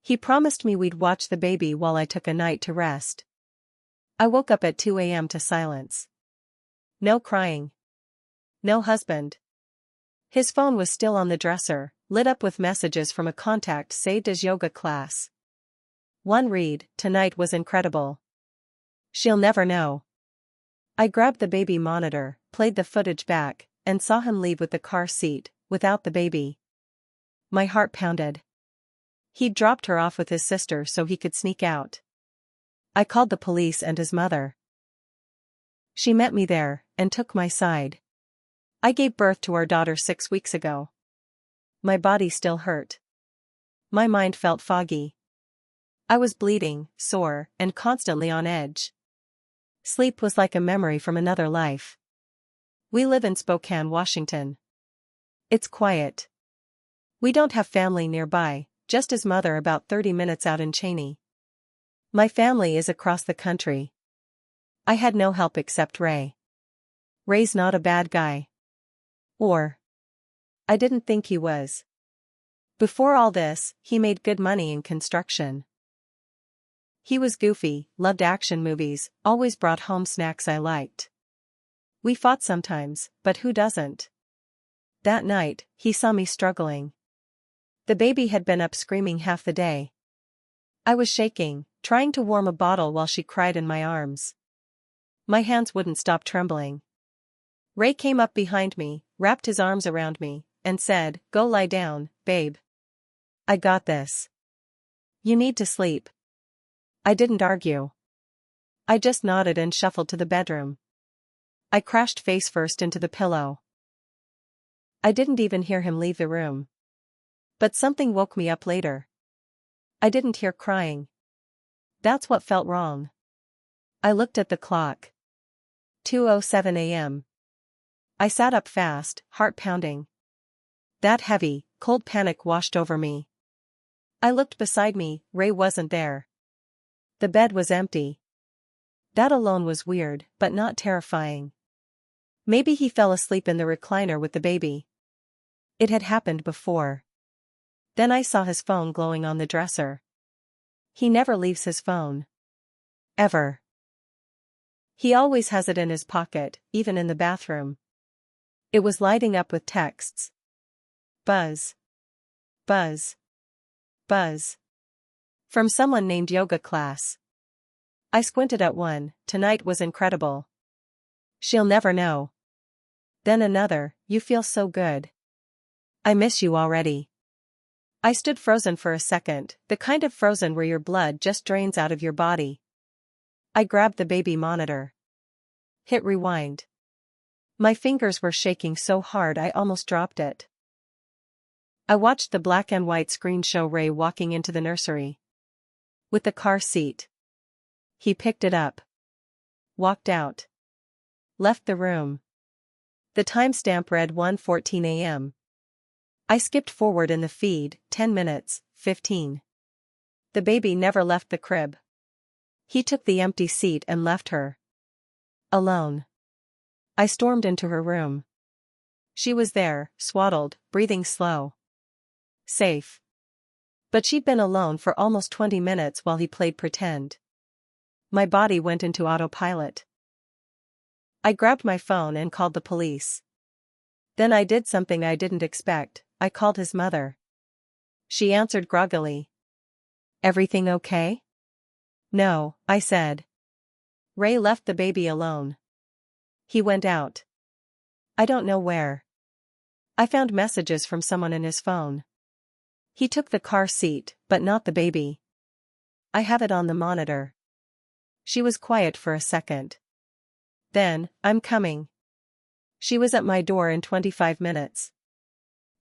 He promised me we'd watch the baby while I took a night to rest. I woke up at 2 a.m. to silence. No crying. No husband. His phone was still on the dresser, lit up with messages from a contact saved as yoga class. One read, "Tonight was incredible. She'll never know." I grabbed the baby monitor, played the footage back, and saw him leave with the car seat, without the baby. My heart pounded. He'd dropped her off with his sister so he could sneak out. I called the police and his mother. She met me there, and took my side. I gave birth to our daughter 6 weeks ago. My body still hurt. My mind felt foggy. I was bleeding, sore, and constantly on edge. Sleep was like a memory from another life. We live in Spokane, Washington. It's quiet. We don't have family nearby, just his mother about 30 minutes out in Cheney. My family is across the country. I had no help except Ray. Ray's not a bad guy. Or I didn't think he was. Before all this, he made good money in construction. He was goofy, loved action movies, always brought home snacks I liked. We fought sometimes, but who doesn't? That night, he saw me struggling. The baby had been up screaming half the day. I was shaking, trying to warm a bottle while she cried in my arms. My hands wouldn't stop trembling. Ray came up behind me, wrapped his arms around me, and said, "Go lie down, babe. I got this. You need to sleep." I didn't argue. I just nodded and shuffled to the bedroom. I crashed face first into the pillow. I didn't even hear him leave the room. But something woke me up later. I didn't hear crying. That's what felt wrong. I looked at the clock. 2:07 a.m. I sat up fast, heart pounding. That heavy, cold panic washed over me. I looked beside me, Ray wasn't there. The bed was empty. That alone was weird, but not terrifying. Maybe he fell asleep in the recliner with the baby. It had happened before. Then I saw his phone glowing on the dresser. He never leaves his phone. Ever. He always has it in his pocket, even in the bathroom. It was lighting up with texts. Buzz. Buzz. Buzz. From someone named Yoga Class. I squinted at one, "Tonight was incredible. She'll never know." Then another, "You feel so good. I miss you already." I stood frozen for a second, the kind of frozen where your blood just drains out of your body. I grabbed the baby monitor. Hit rewind. My fingers were shaking so hard I almost dropped it. I watched the black and white screen show Ray walking into the nursery. With the car seat. He picked it up. Walked out. Left the room. The timestamp read 1:14 a.m. I skipped forward in the feed, 10 minutes, 15. The baby never left the crib. He took the empty seat and left her. Alone. I stormed into her room. She was there, swaddled, breathing slow. Safe. But she'd been alone for almost 20 minutes while he played pretend. My body went into autopilot. I grabbed my phone and called the police. Then I did something I didn't expect. I called his mother. She answered groggily. "Everything okay?" "No," I said. Ray left the baby alone. He went out. I don't know where. I found messages from someone in his phone. He took the car seat, but not the baby. I have it on the monitor. She was quiet for a second. Then, "I'm coming." She was at my door in 25 minutes.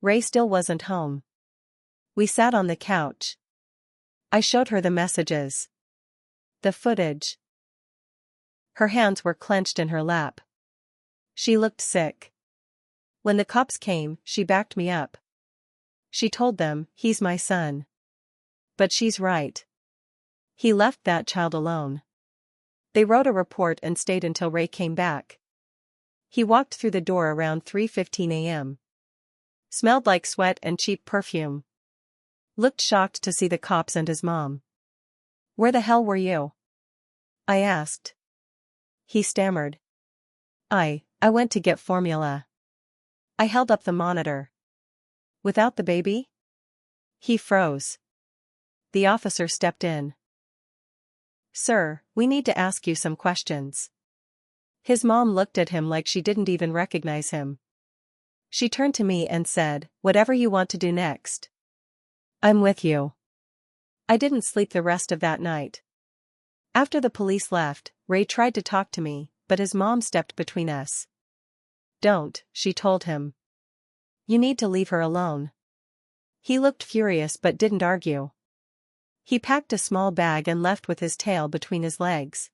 Ray still wasn't home. We sat on the couch. I showed her the messages. The footage. Her hands were clenched in her lap. She looked sick. When the cops came, she backed me up. She told them, "He's my son." But she's right. He left that child alone. They wrote a report and stayed until Ray came back. He walked through the door around 3:15 a.m. Smelled like sweat and cheap perfume. looked shocked to see the cops and his mom. "Where the hell were you?" I asked. He stammered. I went to get formula." I held up the monitor. "Without the baby?" He froze. The officer stepped in. "Sir, we need to ask you some questions." His mom looked at him like she didn't even recognize him. She turned to me and said, "Whatever you want to do next." "I'm with you." I didn't sleep the rest of that night. After the police left, Ray tried to talk to me, but his mom stepped between us. "Don't," she told him. "You need to leave her alone." He looked furious but didn't argue. He packed a small bag and left with his tail between his legs.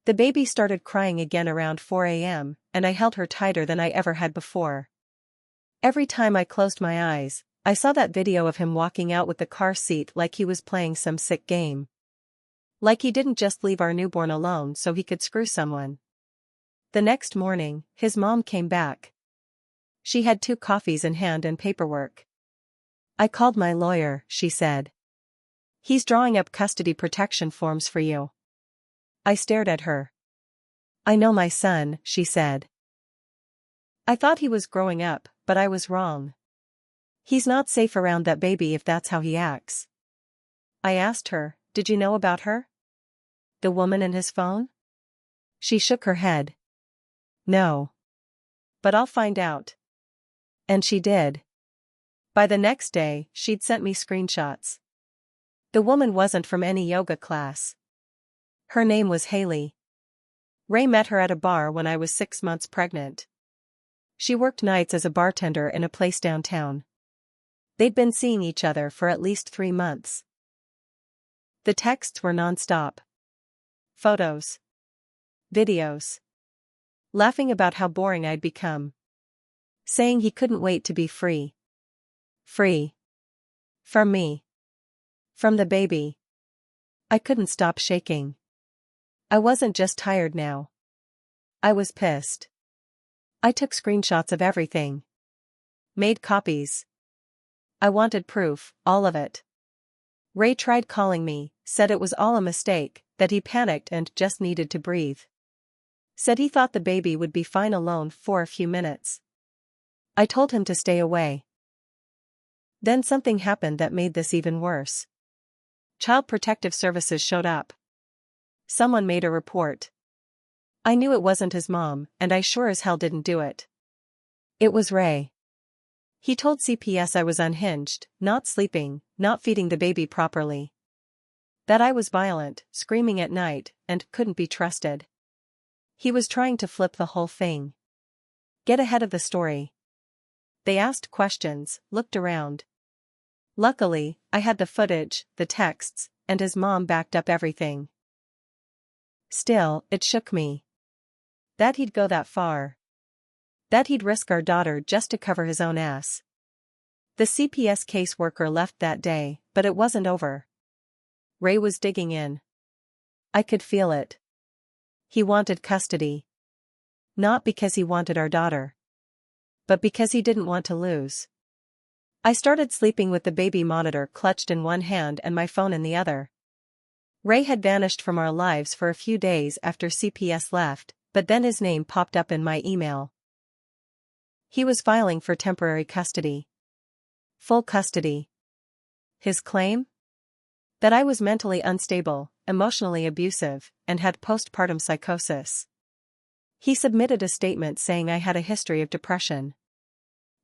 The baby started crying again around 4 a.m., and I held her tighter than I ever had before. Every time I closed my eyes, I saw that video of him walking out with the car seat like he was playing some sick game. Like he didn't just leave our newborn alone so he could screw someone. The next morning, his mom came back. She had 2 coffees in hand and paperwork. "I called my lawyer," she said. "He's drawing up custody protection forms for you." I stared at her. "I know my son," she said. I thought he was growing up, but I was wrong. He's not safe around that baby if that's how he acts. I asked her, "Did you know about her? The woman in his phone?" She shook her head. "No. But I'll find out." And she did. By the next day, she'd sent me screenshots. The woman wasn't from any yoga class. Her name was Haley. Ray met her at a bar when I was 6 months pregnant. She worked nights as a bartender in a place downtown. They'd been seeing each other for at least 3 months. The texts were nonstop. Photos. Videos. Laughing about how boring I'd become. Saying he couldn't wait to be free. Free. From me. From the baby. I couldn't stop shaking. I wasn't just tired now. I was pissed. I took screenshots of everything. Made copies. I wanted proof, all of it. Ray tried calling me, said it was all a mistake, that he panicked and just needed to breathe. Said he thought the baby would be fine alone for a few minutes. I told him to stay away. Then something happened that made this even worse. Child Protective Services showed up. Someone made a report. I knew it wasn't his mom, and I sure as hell didn't do it. It was Ray. He told CPS I was unhinged, not sleeping, not feeding the baby properly. That I was violent, screaming at night, and couldn't be trusted. He was trying to flip the whole thing. Get ahead of the story. They asked questions, looked around. Luckily, I had the footage, the texts, and his mom backed up everything. Still, it shook me. That he'd go that far. That he'd risk our daughter just to cover his own ass. The CPS caseworker left that day, but it wasn't over. Ray was digging in. I could feel it. He wanted custody. Not because he wanted our daughter. But because he didn't want to lose. I started sleeping with the baby monitor clutched in one hand and my phone in the other. Ray had vanished from our lives for a few days after CPS left, but then his name popped up in my email. He was filing for temporary custody. Full custody. His claim? That I was mentally unstable, emotionally abusive, and had postpartum psychosis. He submitted a statement saying I had a history of depression.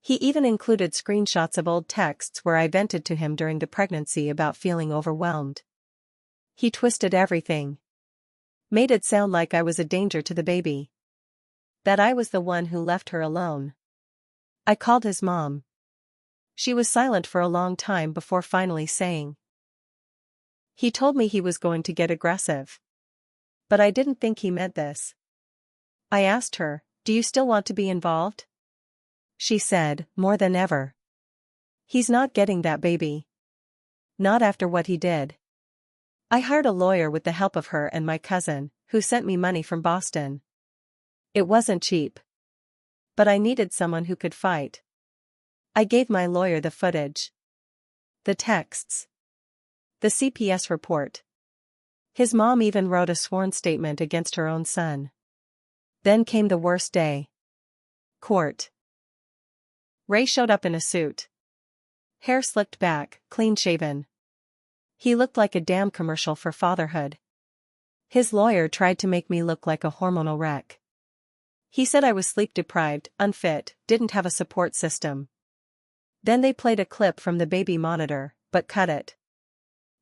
He even included screenshots of old texts where I vented to him during the pregnancy about feeling overwhelmed. He twisted everything. Made it sound like I was a danger to the baby. That I was the one who left her alone. I called his mom. She was silent for a long time before finally saying. He told me he was going to get aggressive. But I didn't think he meant this. I asked her, "Do you still want to be involved?" She said, "More than ever." He's not getting that baby. Not after what he did. I hired a lawyer with the help of her and my cousin, who sent me money from Boston. It wasn't cheap. But I needed someone who could fight. I gave my lawyer the footage. The texts. The CPS report. His mom even wrote a sworn statement against her own son. Then came the worst day. Court. Ray showed up in a suit. Hair slicked back, clean-shaven. He looked like a damn commercial for fatherhood. His lawyer tried to make me look like a hormonal wreck. He said I was sleep-deprived, unfit, didn't have a support system. Then they played a clip from the baby monitor, but cut it.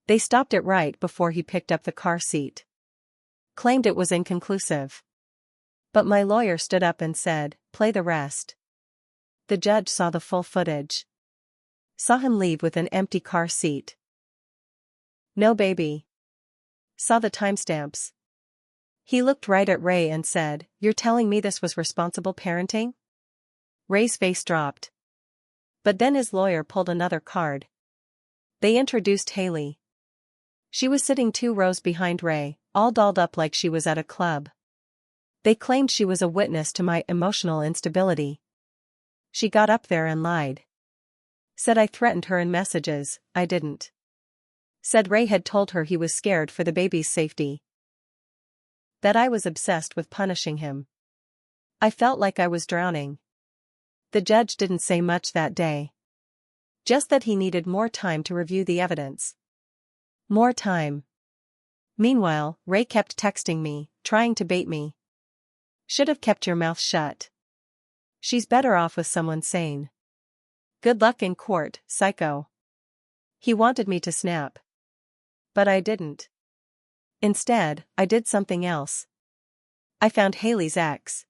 They stopped it right before he picked up the car seat. Claimed it was inconclusive. But my lawyer stood up and said, "Play the rest." The judge saw the full footage. Saw him leave with an empty car seat. No baby. Saw the timestamps. He looked right at Ray and said, "You're telling me this was responsible parenting?" Ray's face dropped. But then his lawyer pulled another card. They introduced Haley. She was sitting 2 rows behind Ray, all dolled up like she was at a club. They claimed she was a witness to my emotional instability. She got up there and lied. Said I threatened her in messages, I didn't. Said Ray had told her he was scared for the baby's safety. That I was obsessed with punishing him. I felt like I was drowning. The judge didn't say much that day. Just that he needed more time to review the evidence. More time. Meanwhile, Ray kept texting me, trying to bait me. Should have kept your mouth shut. She's better off with someone sane. Good luck in court, psycho. He wanted me to snap. But I didn't. Instead, I did something else. I found Haley's ex.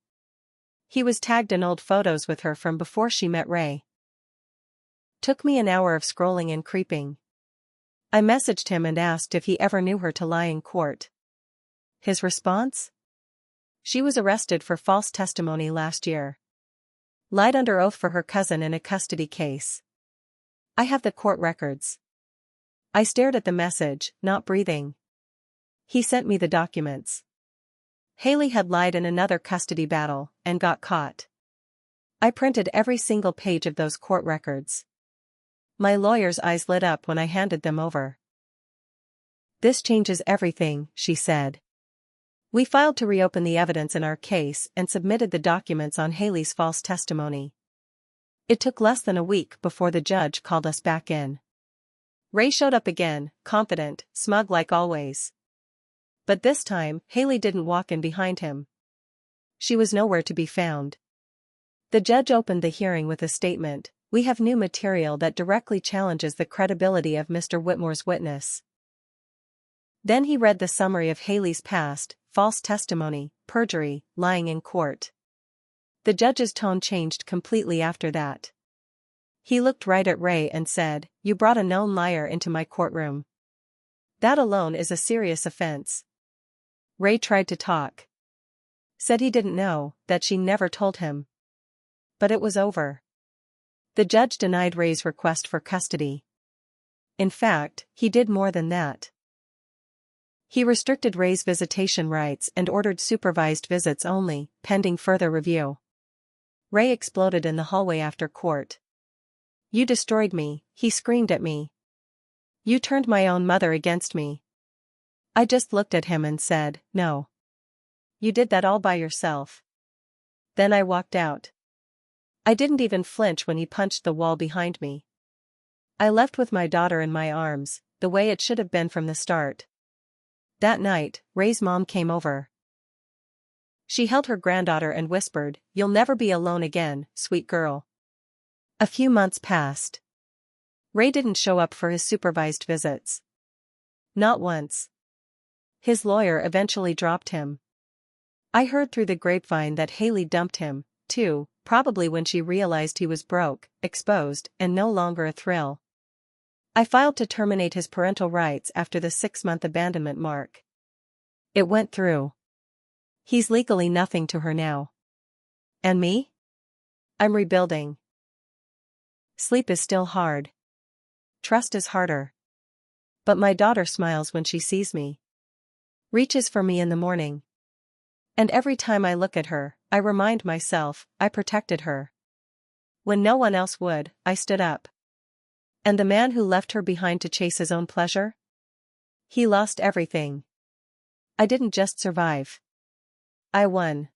He was tagged in old photos with her from before she met Ray. Took me an hour of scrolling and creeping. I messaged him and asked if he ever knew her to lie in court. His response? She was arrested for false testimony last year. Lied under oath for her cousin in a custody case. I have the court records. I stared at the message, not breathing. He sent me the documents. Haley had lied in another custody battle, and got caught. I printed every single page of those court records. My lawyer's eyes lit up when I handed them over. "This changes everything," she said. We filed to reopen the evidence in our case and submitted the documents on Haley's false testimony. It took less than a week before the judge called us back in. Ray showed up again, confident, smug like always. But this time, Haley didn't walk in behind him. She was nowhere to be found. The judge opened the hearing with a statement, "We have new material that directly challenges the credibility of Mr. Whitmore's witness." Then he read the summary of Haley's past, false testimony, perjury, lying in court. The judge's tone changed completely after that. He looked right at Ray and said, "You brought a known liar into my courtroom. That alone is a serious offense." Ray tried to talk. Said he didn't know, that she never told him. But it was over. The judge denied Ray's request for custody. In fact, he did more than that. He restricted Ray's visitation rights and ordered supervised visits only, pending further review. Ray exploded in the hallway after court. "You destroyed me," he screamed at me. "You turned my own mother against me." I just looked at him and said, "No. You did that all by yourself." Then I walked out. I didn't even flinch when he punched the wall behind me. I left with my daughter in my arms, the way it should have been from the start. That night, Ray's mom came over. She held her granddaughter and whispered, "You'll never be alone again, sweet girl." A few months passed. Ray didn't show up for his supervised visits. Not once. His lawyer eventually dropped him. I heard through the grapevine that Haley dumped him, too, probably when she realized he was broke, exposed, and no longer a thrill. I filed to terminate his parental rights after the 6-month abandonment mark. It went through. He's legally nothing to her now. And me? I'm rebuilding. Sleep is still hard. Trust is harder. But my daughter smiles when she sees me. Reaches for me in the morning. And every time I look at her, I remind myself, I protected her. When no one else would, I stood up. And the man who left her behind to chase his own pleasure? He lost everything. I didn't just survive. I won.